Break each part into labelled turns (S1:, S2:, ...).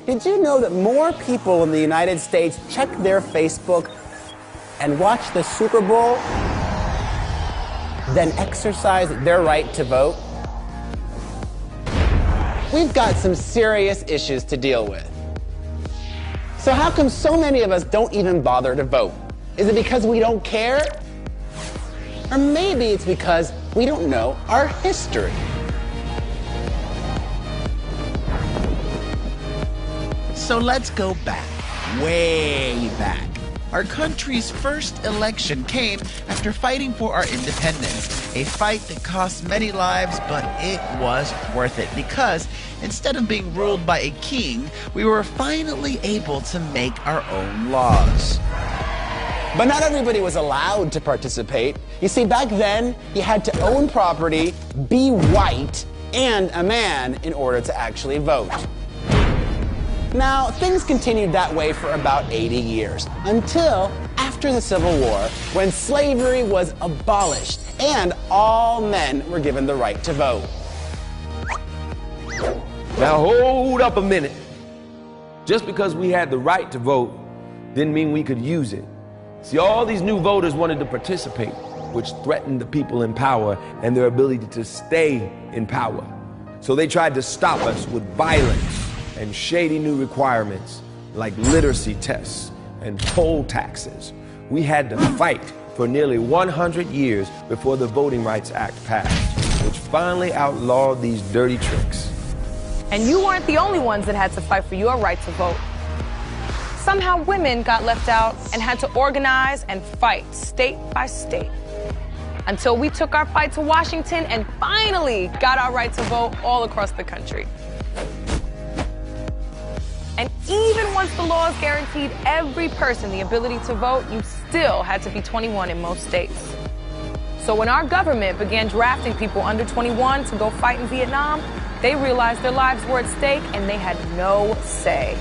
S1: Did you know that more people in the United States check their Facebook and watch the Super Bowl than exercise their right to vote? We've got some serious issues to deal with. So how come so many of us don't even bother to vote? Is it because we don't care? Or maybe it's because we don't know our history.
S2: So let's go back, way back. Our country's first election came after fighting for our independence, a fight that cost many lives, but it was worth it because instead of being ruled by a king, we were finally able to make our own laws.
S1: But not everybody was allowed to participate. You see, back then, you had to own property, be white, and a man in order to actually vote. Now, things continued that way for about 80 years, until after the Civil War, when slavery was abolished and all men were given the right to vote.
S3: Now hold up a minute. Just because we had the right to vote didn't mean we could use it. See, all these new voters wanted to participate, which threatened the people in power and their ability to stay in power. So they tried to stop us with violence and shady new requirements like literacy tests and poll taxes. We had to fight for nearly 100 years before the Voting Rights Act passed, which finally outlawed these dirty tricks.
S4: And you weren't the only ones that had to fight for your right to vote. Somehow women got left out and had to organize and fight state by state, until we took our fight to Washington and finally got our right to vote all across the country. And even once the laws guaranteed every person the ability to vote, you still had to be 21 in most states. So when our government began drafting people under 21 to go fight in Vietnam, they realized their lives were at stake and they had no say.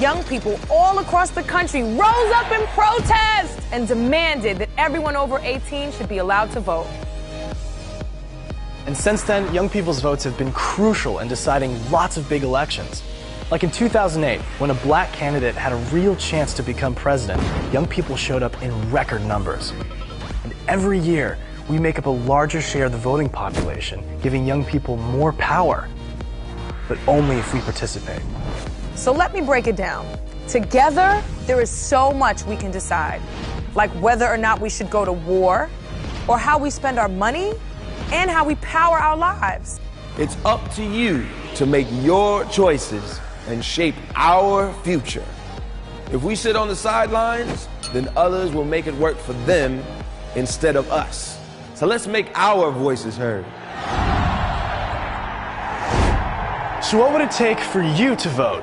S4: Young people all across the country rose up in protest and demanded that everyone over 18 should be allowed to vote.
S5: And since then, young people's votes have been crucial in deciding lots of big elections. Like in 2008, when a black candidate had a real chance to become president, young people showed up in record numbers. And every year, we make up a larger share of the voting population, giving young people more power, but only if we participate.
S4: So let me break it down. Together, there is so much we can decide, like whether or not we should go to war, or how we spend our money, and how we power our lives.
S3: It's up to you to make your choices and shape our future. If we sit on the sidelines, then others will make it work for them instead of us. So let's make our voices heard.
S5: So what would it take for you to vote?